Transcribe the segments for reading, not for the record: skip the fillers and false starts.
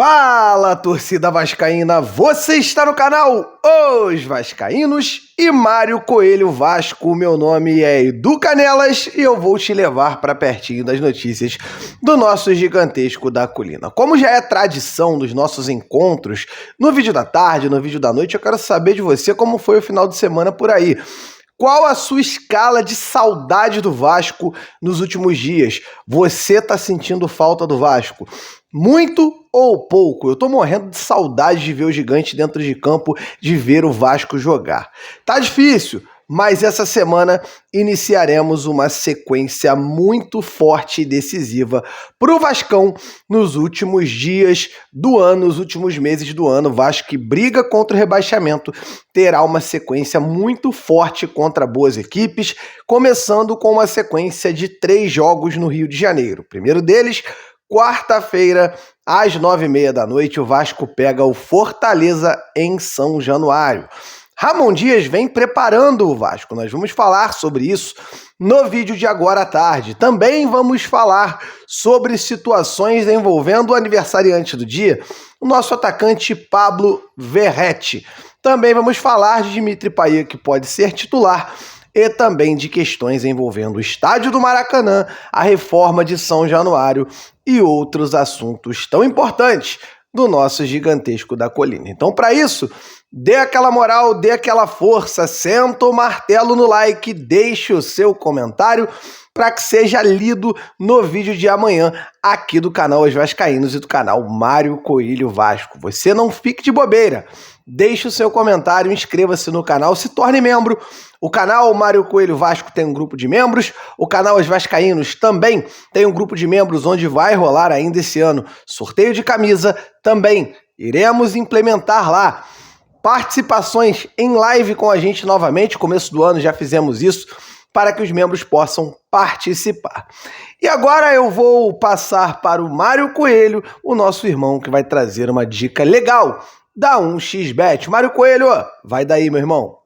Fala, torcida vascaína, você está no canal Os Vascaínos e Mário Coelho Vasco. Meu nome é Edu Canelas e eu vou te levar para pertinho das notícias do nosso gigantesco da colina. Como já é tradição dos nossos encontros, no vídeo da tarde, no vídeo da noite, eu quero saber de você como foi o final de semana por aí. Qual a sua escala de saudade do Vasco nos últimos dias? Você tá sentindo falta do Vasco? Muito ou pouco? Eu tô morrendo de saudade de ver o gigante dentro de campo, de ver o Vasco jogar. Tá difícil, mas essa semana iniciaremos uma sequência muito forte e decisiva pro Vascão nos últimos dias do ano, nos últimos meses do ano. O Vasco que briga contra o rebaixamento terá uma sequência muito forte contra boas equipes, começando com uma sequência de 3 jogos no Rio de Janeiro. O primeiro deles, quarta-feira, às 9h30 da noite, o Vasco pega o Fortaleza em São Januário. Ramon Dias vem preparando o Vasco, nós vamos falar sobre isso no vídeo de agora à tarde. Também vamos falar sobre situações envolvendo o aniversariante do dia, o nosso atacante Pablo Verratti. Também vamos falar de Dimitri Payet, que pode ser titular, e também de questões envolvendo o estádio do Maracanã, a reforma de São Januário e outros assuntos tão importantes do nosso gigantesco da colina. Então, para isso, dê aquela moral, dê aquela força, senta o martelo no like, deixe o seu comentário para que seja lido no vídeo de amanhã aqui do canal Os Vascaínos e do canal Mário Coelho Vasco. Você não fique de bobeira, deixe o seu comentário, inscreva-se no canal, se torne membro. O canal Mário Coelho Vasco tem um grupo de membros, o canal Os Vascaínos também tem um grupo de membros onde vai rolar ainda esse ano sorteio de camisa, também iremos implementar lá participações em live com a gente novamente, começo do ano já fizemos isso, para que os membros possam participar. E agora eu vou passar para o Mário Coelho, o nosso irmão, que vai trazer uma dica legal da 1xBet. Mário Coelho, vai daí, meu irmão.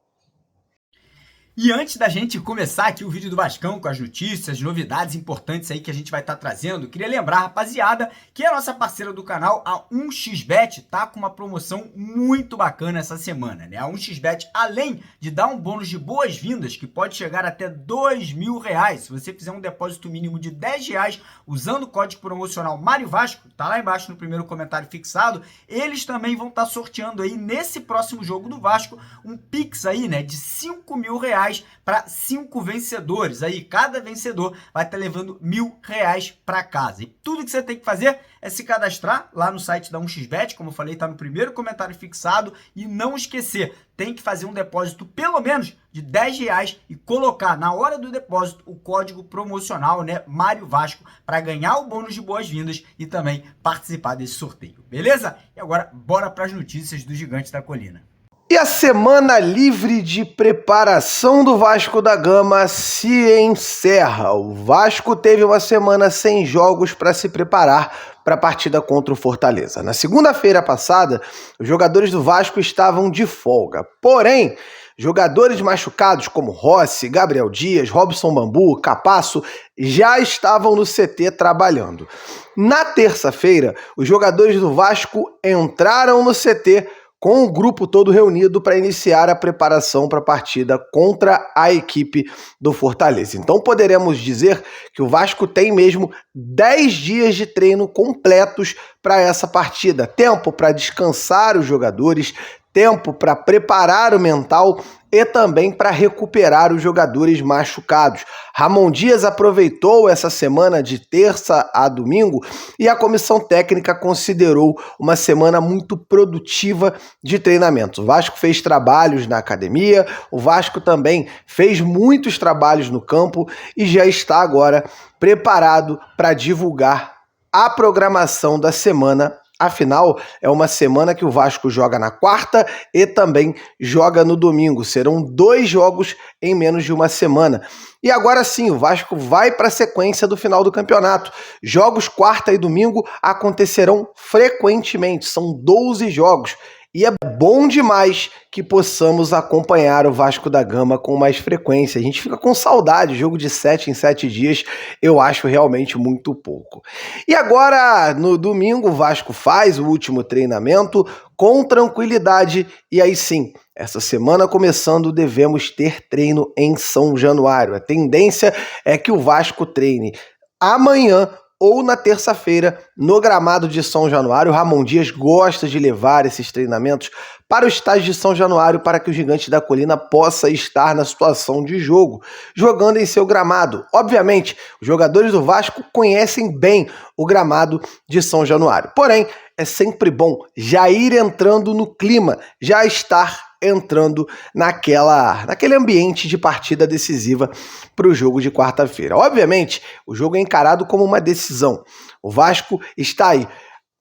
E antes da gente começar aqui o vídeo do Vascão com as notícias, novidades importantes aí que a gente vai estar trazendo, queria lembrar, rapaziada, que a nossa parceira do canal, a 1xBet, tá com uma promoção muito bacana essa semana, né? A 1xBet, além de dar um bônus de boas-vindas, que pode chegar até R$2.000, se você fizer um depósito mínimo de R$10 usando o código promocional Mário Vasco, tá lá embaixo no primeiro comentário fixado, eles também vão estar sorteando aí nesse próximo jogo do Vasco um Pix aí, né, de R$5.000 para 5 vencedores. Aí cada vencedor vai estar levando R$1.000 para casa. E tudo que você tem que fazer é se cadastrar lá no site da 1xBet, como eu falei, está no primeiro comentário fixado, e não esquecer, tem que fazer um depósito pelo menos de R$10 e colocar na hora do depósito o código promocional, né, Mário Vasco, para ganhar o bônus de boas-vindas e também participar desse sorteio. Beleza? E agora bora para as notícias do Gigante da Colina. E a semana livre de preparação do Vasco da Gama se encerra. O Vasco teve uma semana sem jogos para se preparar para a partida contra o Fortaleza. Na segunda-feira passada, os jogadores do Vasco estavam de folga. Porém, jogadores machucados como Rossi, Gabriel Dias, Robson Bambu, Capasso já estavam no CT trabalhando. Na terça-feira, os jogadores do Vasco entraram no CT com o grupo todo reunido para iniciar a preparação para a partida contra a equipe do Fortaleza. Então poderemos dizer que o Vasco tem mesmo 10 dias de treino completos para essa partida. Tempo para descansar os jogadores, tempo para preparar o mental e também para recuperar os jogadores machucados. Ramon Dias aproveitou essa semana de terça a domingo e a comissão técnica considerou uma semana muito produtiva de treinamentos. O Vasco fez trabalhos na academia, o Vasco também fez muitos trabalhos no campo e já está agora preparado para divulgar a programação da semana. Afinal, é uma semana que o Vasco joga na quarta e também joga no domingo. Serão 2 jogos em menos de uma semana. E agora sim, o Vasco vai para a sequência do final do campeonato. Jogos quarta e domingo acontecerão frequentemente, são 12 jogos. E é bom demais que possamos acompanhar o Vasco da Gama com mais frequência. A gente fica com saudade, jogo de 7 em 7 dias, eu acho realmente muito pouco. E agora, no domingo, o Vasco faz o último treinamento com tranquilidade. E aí sim, essa semana começando, devemos ter treino em São Januário. A tendência é que o Vasco treine amanhã ou na terça-feira, no gramado de São Januário. O Ramon Dias gosta de levar esses treinamentos para o estádio de São Januário para que o Gigante da Colina possa estar na situação de jogo, jogando em seu gramado. Obviamente, os jogadores do Vasco conhecem bem o gramado de São Januário. Porém, é sempre bom já ir entrando no clima, já estar entrando naquele ambiente de partida decisiva para o jogo de quarta-feira. Obviamente, o jogo é encarado como uma decisão. O Vasco está aí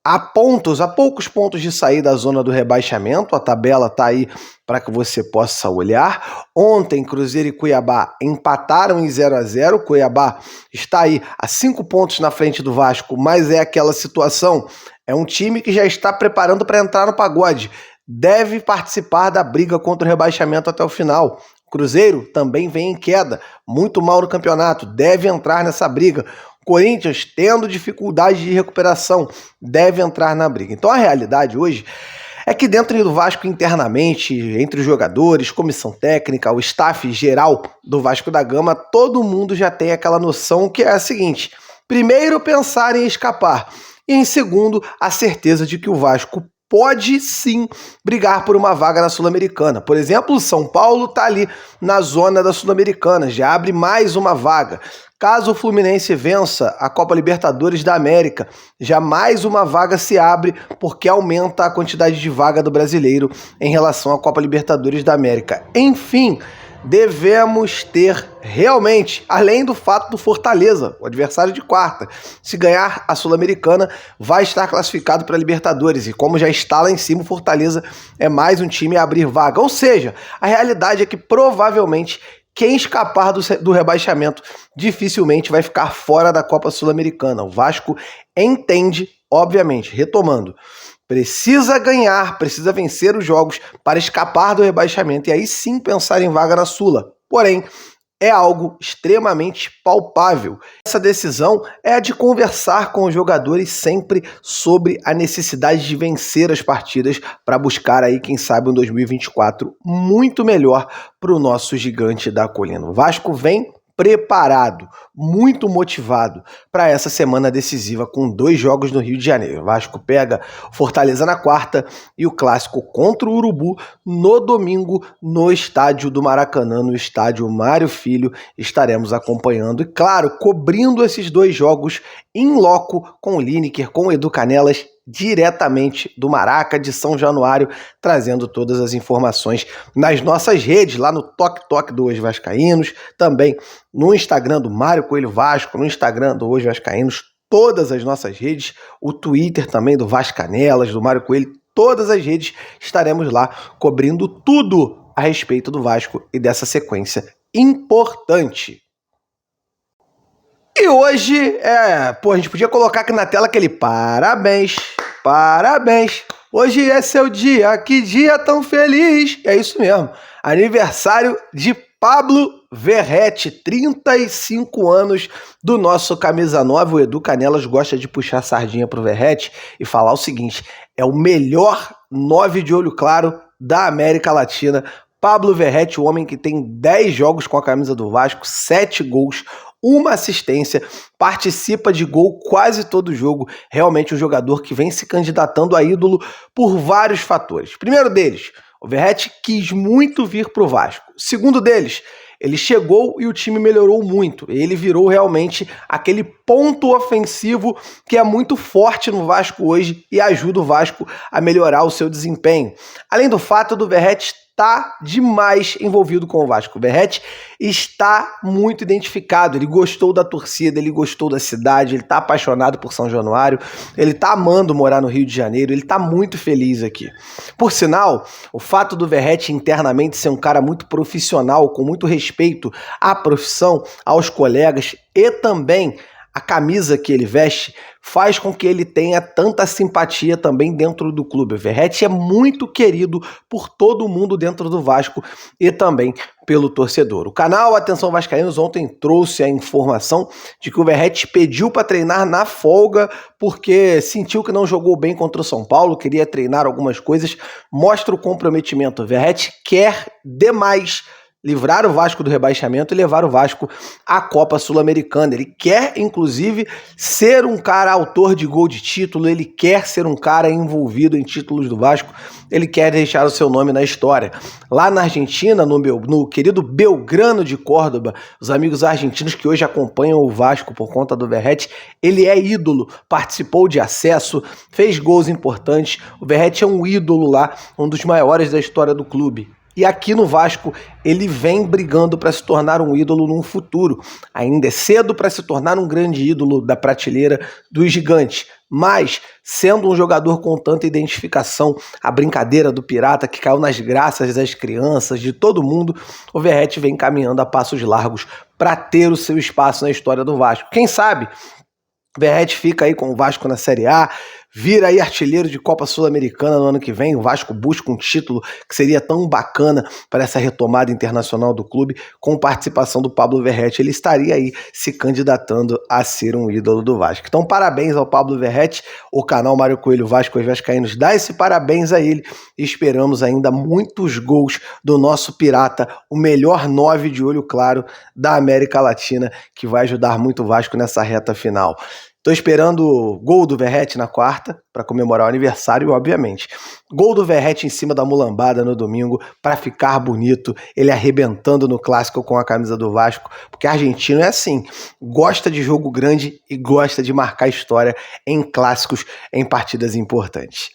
a poucos pontos de sair da zona do rebaixamento. A tabela está aí para que você possa olhar. Ontem, Cruzeiro e Cuiabá empataram em 0-0. Cuiabá está aí a 5 pontos na frente do Vasco, mas é aquela situação. É um time que já está preparando para entrar no pagode. Deve participar da briga contra o rebaixamento até o final. O Cruzeiro também vem em queda, muito mal no campeonato, deve entrar nessa briga. O Corinthians, tendo dificuldade de recuperação, deve entrar na briga. Então a realidade hoje é que dentro do Vasco internamente, entre os jogadores, comissão técnica, o staff geral do Vasco da Gama, todo mundo já tem aquela noção que é a seguinte: primeiro, pensar em escapar, e em segundo, a certeza de que o Vasco pode sim brigar por uma vaga na Sul-Americana. Por exemplo, o São Paulo está ali na zona da Sul-Americana, já abre mais uma vaga. Caso o Fluminense vença a Copa Libertadores da América, já mais uma vaga se abre, porque aumenta a quantidade de vaga do brasileiro em relação à Copa Libertadores da América. Enfim, devemos ter realmente, além do fato do Fortaleza, o adversário de quarta, se ganhar a Sul-Americana, vai estar classificado para a Libertadores, e como já está lá em cima, o Fortaleza é mais um time a abrir vaga. Ou seja, a realidade é que provavelmente quem escapar do rebaixamento dificilmente vai ficar fora da Copa Sul-Americana. O Vasco entende, obviamente, retomando, precisa ganhar, precisa vencer os jogos para escapar do rebaixamento e aí sim pensar em vaga na Sula. Porém, é algo extremamente palpável. Essa decisão é a de conversar com os jogadores sempre sobre a necessidade de vencer as partidas para buscar aí, quem sabe, um 2024 muito melhor para o nosso Gigante da Colina. O Vasco vem preparado, muito motivado para essa semana decisiva com 2 jogos no Rio de Janeiro. O Vasco pega o Fortaleza na quarta e o clássico contra o Urubu no domingo no estádio do Maracanã, no estádio Mário Filho. Estaremos acompanhando e, claro, cobrindo esses 2 jogos em loco com o Lineker, com o Edu Canelas, diretamente do Maraca de São Januário, trazendo todas as informações nas nossas redes, lá no Toque do Hoje Vascaínos, também no Instagram do Mário Coelho Vasco, no Instagram do Hoje Vascaínos, todas as nossas redes, o Twitter também do Vascanelas, do Mário Coelho, todas as redes estaremos lá cobrindo tudo a respeito do Vasco e dessa sequência importante. E hoje, a gente podia colocar aqui na tela aquele parabéns. Hoje é seu dia, que dia tão feliz. É isso mesmo, aniversário de Pablo Verrete, 35 anos do nosso camisa 9. O Edu Canelas gosta de puxar a sardinha pro Verrete e falar o seguinte: é o melhor 9 de olho claro da América Latina. Pablo Verrete, o homem que tem 10 jogos com a camisa do Vasco, 7 gols, 1 assistência, participa de gol quase todo jogo. Realmente um jogador que vem se candidatando a ídolo por vários fatores. Primeiro deles, o Verrete quis muito vir para o Vasco. Segundo deles, ele chegou e o time melhorou muito. Ele virou realmente aquele ponto ofensivo que é muito forte no Vasco hoje e ajuda o Vasco a melhorar o seu desempenho. Além do fato do Verrete está demais envolvido com o Vasco. O Verrete está muito identificado, ele gostou da torcida, ele gostou da cidade, ele está apaixonado por São Januário, ele está amando morar no Rio de Janeiro, ele está muito feliz aqui. Por sinal, o fato do Verrete internamente ser um cara muito profissional, com muito respeito à profissão, aos colegas e também a camisa que ele veste faz com que ele tenha tanta simpatia também dentro do clube. O Verratti é muito querido por todo mundo dentro do Vasco e também pelo torcedor. O canal Atenção Vascaínos ontem trouxe a informação de que o Verratti pediu para treinar na folga porque sentiu que não jogou bem contra o São Paulo, queria treinar algumas coisas, mostra o comprometimento. O Verratti quer demais livrar o Vasco do rebaixamento e levar o Vasco à Copa Sul-Americana. Ele quer, inclusive, ser um cara autor de gol de título, ele quer ser um cara envolvido em títulos do Vasco, ele quer deixar o seu nome na história. Lá na Argentina, no querido Belgrano de Córdoba, os amigos argentinos que hoje acompanham o Vasco por conta do Verratti, ele é ídolo, participou de acesso, fez gols importantes, o Verratti é um ídolo lá, um dos maiores da história do clube. E aqui no Vasco, ele vem brigando para se tornar um ídolo num futuro. Ainda é cedo para se tornar um grande ídolo da prateleira dos gigantes. Mas, sendo um jogador com tanta identificação, a brincadeira do pirata que caiu nas graças das crianças, de todo mundo, o Verratti vem caminhando a passos largos para ter o seu espaço na história do Vasco. Quem sabe? O Verratti fica aí com o Vasco na Série A, vira aí artilheiro de Copa Sul-Americana no ano que vem, o Vasco busca um título que seria tão bacana para essa retomada internacional do clube, com participação do Pablo Verratti, ele estaria aí se candidatando a ser um ídolo do Vasco. Então parabéns ao Pablo Verratti, o canal Mário Coelho Vasco os Vascaínos dá esse parabéns a ele, e esperamos ainda muitos gols do nosso pirata, o melhor 9 de olho claro da América Latina, que vai ajudar muito o Vasco nessa reta final. Tô esperando o gol do Verratti na quarta, para comemorar o aniversário, obviamente. Gol do Verratti em cima da mulambada no domingo, para ficar bonito, ele arrebentando no clássico com a camisa do Vasco, porque argentino é assim, gosta de jogo grande e gosta de marcar história em clássicos, em partidas importantes.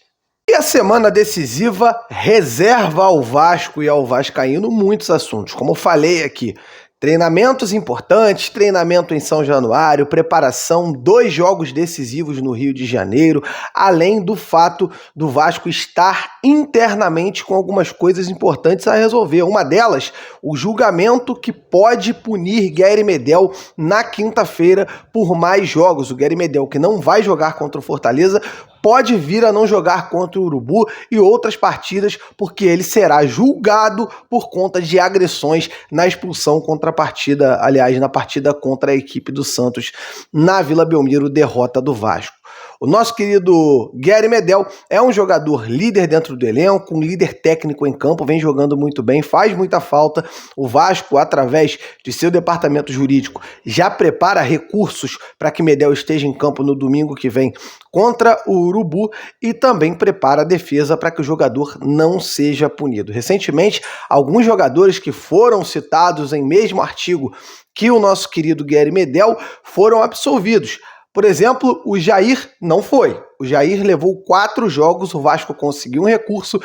E a semana decisiva reserva ao Vasco e ao vascaíno muitos assuntos, como eu falei aqui. Treinamentos importantes, treinamento em São Januário, preparação, 2 jogos decisivos no Rio de Janeiro, além do fato do Vasco estar internamente com algumas coisas importantes a resolver. Uma delas, o julgamento que pode punir Guerry Medel na quinta-feira por mais jogos. O Guerry Medel, que não vai jogar contra o Fortaleza, pode vir a não jogar contra o Urubu e outras partidas, porque ele será julgado por conta de agressões na expulsão contra a partida, aliás, na partida contra a equipe do Santos na Vila Belmiro, derrota do Vasco. O nosso querido Guerry Medel é um jogador líder dentro do elenco, um líder técnico em campo, vem jogando muito bem, faz muita falta. O Vasco, através de seu departamento jurídico, já prepara recursos para que Medel esteja em campo no domingo que vem contra o Urubu e também prepara a defesa para que o jogador não seja punido. Recentemente, alguns jogadores que foram citados em mesmo artigo que o nosso querido Guerry Medel foram absolvidos. Por exemplo, o Jair não foi. O Jair levou 4 jogos, o Vasco conseguiu um recurso,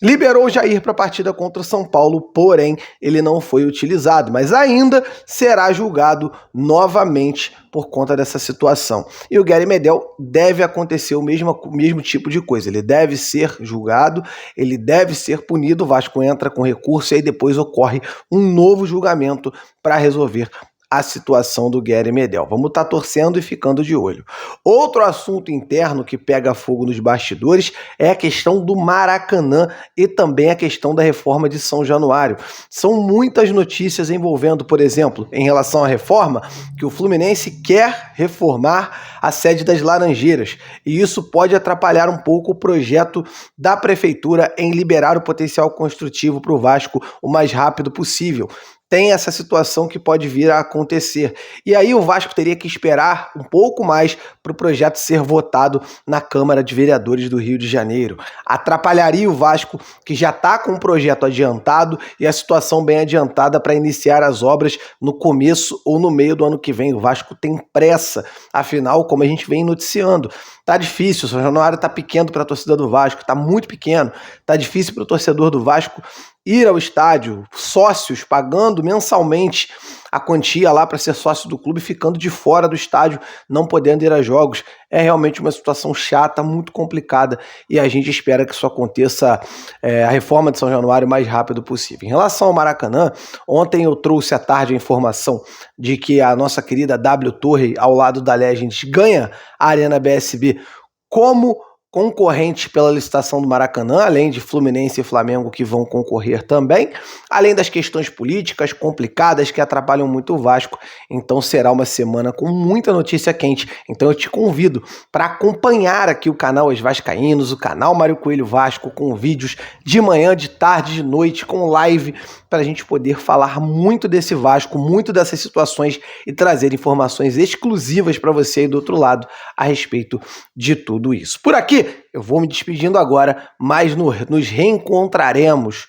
liberou o Jair para a partida contra o São Paulo, porém ele não foi utilizado, mas ainda será julgado novamente por conta dessa situação. E o Guerry Medel deve acontecer o mesmo tipo de coisa, ele deve ser julgado, ele deve ser punido, o Vasco entra com recurso e aí depois ocorre um novo julgamento para resolver a situação do Guerry Medel. Vamos estar torcendo e ficando de olho. Outro assunto interno que pega fogo nos bastidores é a questão do Maracanã e também a questão da reforma de São Januário. São muitas notícias envolvendo, por exemplo, em relação à reforma, que o Fluminense quer reformar a sede das Laranjeiras, e isso pode atrapalhar um pouco o projeto da prefeitura em liberar o potencial construtivo para o Vasco o mais rápido possível. Tem essa situação que pode vir a acontecer. E aí o Vasco teria que esperar um pouco mais para o projeto ser votado na Câmara de Vereadores do Rio de Janeiro. Atrapalharia o Vasco, que já está com o projeto adiantado e a situação bem adiantada para iniciar as obras no começo ou no meio do ano que vem. O Vasco tem pressa, afinal, como a gente vem noticiando, tá difícil, o São Januário tá pequeno para a torcida do Vasco, tá muito pequeno, tá difícil para o torcedor do Vasco ir ao estádio, sócios pagando mensalmente a quantia lá para ser sócio do clube, ficando de fora do estádio, não podendo ir a jogos. É realmente uma situação chata, muito complicada, e a gente espera que isso aconteça, a reforma de São Januário, o mais rápido possível. Em relação ao Maracanã, ontem eu trouxe à tarde a informação de que a nossa querida W Torre, ao lado da Legends, ganha a Arena BSB como concorrente pela licitação do Maracanã, além de Fluminense e Flamengo que vão concorrer também, além das questões políticas complicadas que atrapalham muito o Vasco. Então será uma semana com muita notícia quente. Então eu te convido para acompanhar aqui o canal Os Vascaínos, o canal Mário Coelho Vasco, com vídeos de manhã, de tarde, de noite, com live, para a gente poder falar muito desse Vasco, muito dessas situações e trazer informações exclusivas para você aí do outro lado a respeito de tudo isso. Por aqui, eu vou me despedindo agora, mas nos reencontraremos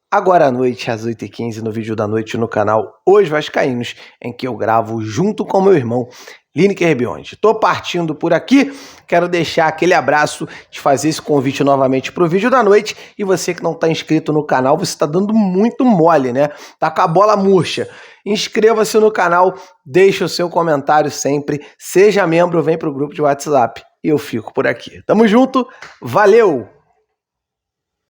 agora à noite, às 8h15, no vídeo da noite no canal Os Vascaínos, em que eu gravo junto com meu irmão Lineker Beyond. Tô partindo por aqui, quero deixar aquele abraço, te fazer esse convite novamente pro vídeo da noite, e você que não tá inscrito no canal, você tá dando muito mole, né? Tá com a bola murcha. Inscreva-se no canal, deixa o seu comentário sempre, seja membro, vem pro grupo de WhatsApp, e eu fico por aqui. Tamo junto, valeu!